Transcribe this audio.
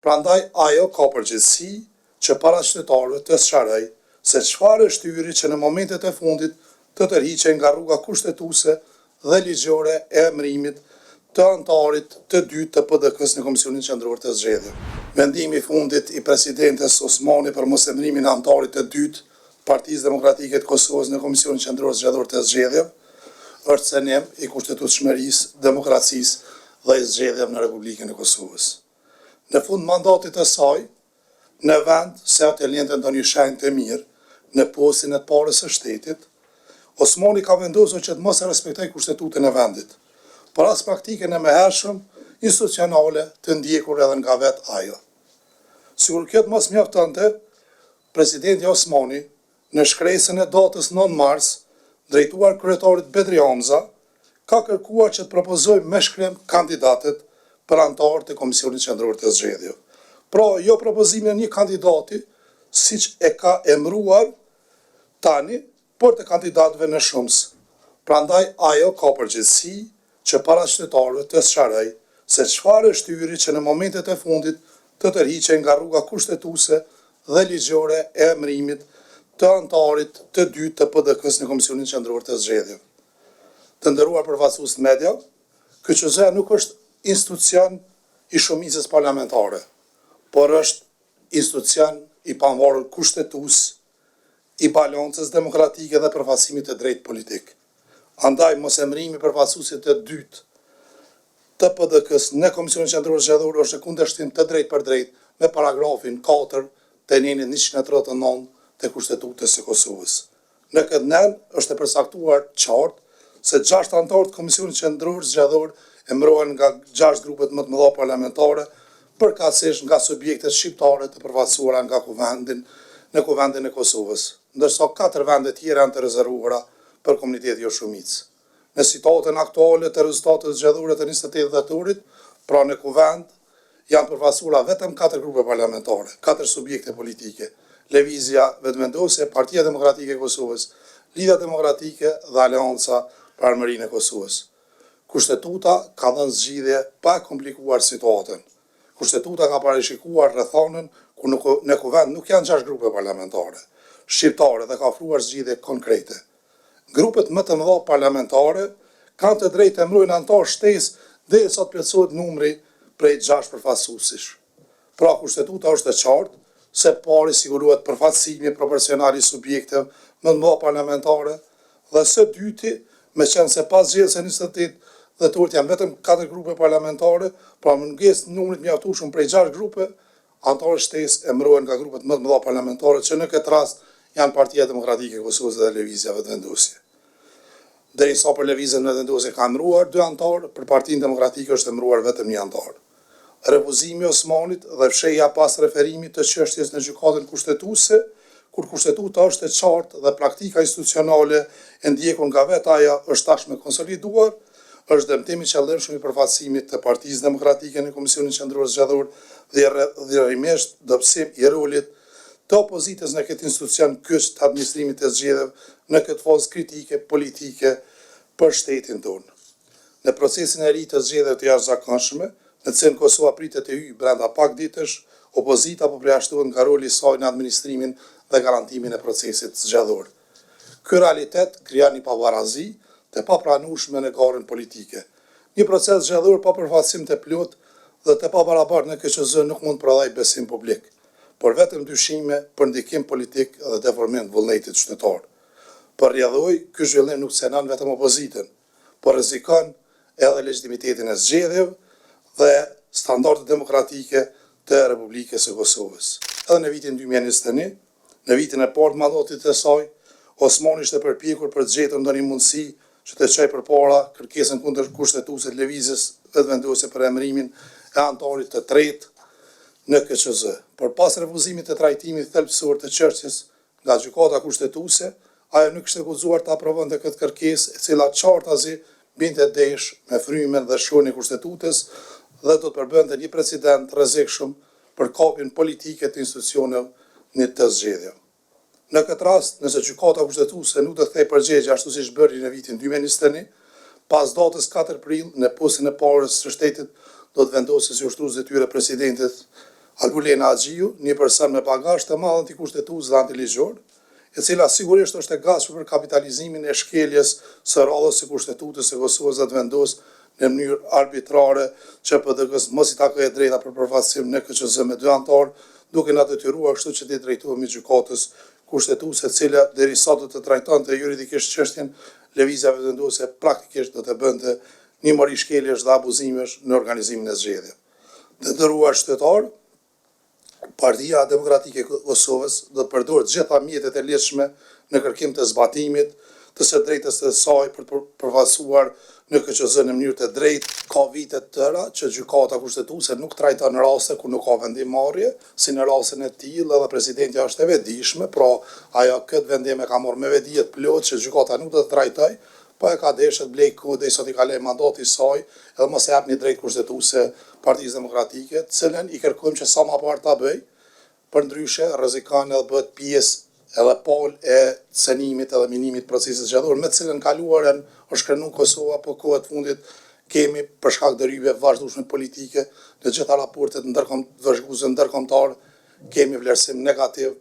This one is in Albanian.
Prandaj ajo ka përgjegjësi që para qytetarëve të sqaroj se çfarë është hyri që në momentet e fundit të tërhiqej nga rruga kushtetuese dhe ligjore e emërimit të anëtarit të dytë të PDK-s në Komisionin Qendror të Zgjedhjeve. Vendimi i fundit i presidentes Osmani për mosemërimin e anëtarit të dytë Partisë Demokratike të Kosovës në Komisionin Qendror të Zgjedhjeve është cenim i kushtetutshmërisë, demokracisë dhe i zgjedhjeve në Republikën e Kosovës. Në fund mandatit të saj, në vend se atë lëndë ndonjë shenjë të mirë në postin e parës së shtetit, Osmani ka vendosur që të mos e respektojë kushtetutën e vendit, por as praktikën e mëhershëm institucionale të ndjekur edhe nga vetë ajo. Sikur kjo të mos mjaftonte, presidenti Osmani, në shkresën e datës 9 mars, drejtuar kryetarit Bedri Hamza, ka kërkuar që të propozojë me shkrim kandidatët për anëtarë të Komisionit Qendror të Zgjedhjeve. Pra, jo propozimin e një kandidati, siç e ka emëruar tani, por të kandidatëve në shumës. Prandaj ajo ka përgjegjësi që para qytetarëve të sqaroj se çfarë është hyri që në momentet e fundit të tërhiqej nga rruga kushtetuese dhe ligjore e emërimit të anëtarit të dytë të PDK-s në Komisionin Qendror të Zgjedhjeve. Të nderuar përfaqësues të media, KQZ nuk është institucion i shumicës parlamentare, por është institucion i pavarur kushtetues, i balancës demokratike dhe përfaqësimit të drejtë politik. Andaj mosemërimi i përfaqësuesit të dytë të PDK-s në Komisionin Qendror të Zgjedhjeve është kundërshtim të drejtë për drejtë me paragrafin 4 të nenit 139 të Kushtetutës së Kosovës. Në këtë nen është e përcaktuar qartë se 6 anëtarë të Komisionit Qendror të Zgjedhjeve emërohen nga 6 grupet më të mëdha parlamentare, përkatësisht nga subjektet shqiptare të përfaqësuara nga në Kuvendin e Kosovës, ndërsa 4 vende tjera janë të rezervuara për komunitetin jo shumicë. Në situatën aktuale të rezultateve zgjedhore të 28 dhjetorit, pra në Kuvend janë përfaqësuara vetëm 4 grupe parlamentare, 4 subjekte politike: Lëvizja Vetëvendosje, Partia Demokratike e Kosovës, Lidhja Demokratike dhe Aleanca për Armërinë e Kosovës. Kushtetuta ka dhënë zgjidhje pa komplikuar situatën. Kushtetuta ka parashikuar rrethanën ku në Kuvend nuk janë 6 grupe parlamentare shqiptare dhe ka ofruar zgjidhje konkrete. Grupet më të mëdha parlamentare kanë të drejtë të emërojnë anëtar shtesë derisa të plotësohet numri prej 6 përfaqësuesish. Pra, kushtetuta është e qartë se pari sigurohet përfaqësimi proporcional i subjekteve më të mëdha parlamentare dhe së dyti, meqense se pas zgjedhjes së 28 dhjetorit janë vetëm 4 grupe parlamentare, pra mungesë numrit mjaftueshëm prej 6 grupe, anëtarë shtesë emërohen nga grupet më të mëdha parlamentare, që në këtë rast janë Partia Demokratike e Kosovës dhe Lëvizja Vetëvendosje. Derisa për Lëvizjen Vetëvendosje ka emëruar 2 anëtarë, për Partinë Demokratike është emëruar vetëm 1 anëtar. Refuzimi i Osmanit dhe fshehja pas referimit të çështjes në gjykatën kushtetuese, kur kushtetuta është e qartë dhe praktika institucionale e ndjekur nga vetë ajo është tashmë konsoliduar, është dëmtimi i qëllimshëm i përfaqësimit të Partisë Demokratike në Komisionin Qendror të Zgjedhjeve dhe rrimisht dobësim i rolit të opozitës në këtë institucion kyç të administrimit të zgjedhjeve në këtë fazë kritike politike për shtetin tonë. Në procesin e ri të zgjedhjeve të jashtëzakonshme, në cilën Kosova pritet të hyjë brenda pak ditësh, opozita po përjashtohet nga roli i saj në administrimin dhe garantimin e procesit zgjedhor. Ky realitet krijon një pavarazi të papranueshme në garën politike. Një proces zgjedhor pa përfaqësim të plotë dhe të pabarabartë në KQZ nuk mund të prodhojë besim publik, por vetëm dyshime për ndikim politik dhe deformim të vullnetit qytetar. Për rrjedhoj, ky zhvillim nuk cënon vetëm opozitën, por rrezikon edhe legitimitetin e zgjedhjeve dhe standardet demokratike të Republikës së Kosovës. Edhe në vitin 2021, në vitin e parë të mandatit të saj, Osmani ishte përpjekur për të gjetur ndonjë mundësi që të çojë përpara kërkesën kundër kushtetuese të Lëvizjes Vetëvendosje për emërimin e anëtarit të tretë në KQZ. Por pas refuzimit të trajtimit thelbësor të çështjes nga gjykata kushtetuese, ajo nuk ishte guxuar të aprovonte këtë kërkesë, e cila qartazi binte desh me frymen dhe shkruan e kushtetutës dhe do të përbënte një precedent rrezikshëm për kapjen politike të institucioneve të zgjedhjeve. Në këtë rast, nëse gjykata kushtetuese nuk do të kthejë përgjigje ashtu siç bëri në vitin 2021, pas datës 4 prill në postin e parë së shtetit do të vendosë si ushtrues detyre presidentit Albulena Agjiu, një person me bagazh të madh antikushtetues dhe antiligjor, e cila sigurisht është e gatshme për kapitalizimin e shkeljes së rrallës së Kushtetutës së Kosovës dhe të vendosë në mënyrë arbitrare QPDG-s mos i takojë drejta për përfaqësim në KQZ me 2 anëtar, duke na detyruar kështu që të drejtohemi gjykatës kushtetuese, e cila deri sot do të trajtonte juridikisht çështjen lëvizjeve vendose, praktikisht do të bënte një mori shkeljesh dhe abuzimesh në organizimin e zgjedhjeve. Të nderuar qytetarë, Partia Demokratike e Kosovës do të përdorë të gjitha mjetet e lehtëshme në kërkim të zbatimit të së drejtës së saj për të përfaqësuar në KQZ në mënyrë të drejtë. Ka vite të tëra që gjykata kushtetuese nuk trajton raste ku nuk ka vendimmarrje, si në rastin e tillë edhe presidenti është e vetëdijshme, pra ajo këtë vendim e ka marrë me vetdije të plotë që gjykata nuk do të trajtoj, po e ka deshë të blej kohë deri sot i kaloj mandati i saj, edhe mos e jap një drejtë kushtetuese Partisë Demokratike, të cilën i kërkojmë që sa më parë ta bëj, për ndryshe rrezikon edhe bëhet pjesë edhe palë e cënimit edhe minimit procesit zgjedhor, me të cilën kaluarën është krenuar Kosova, po kohët fundit kemi për shkak të rryve vazhdueshme politike, në gjitha raportet vëzhguese ndërkombëtar kemi vlerësim negativ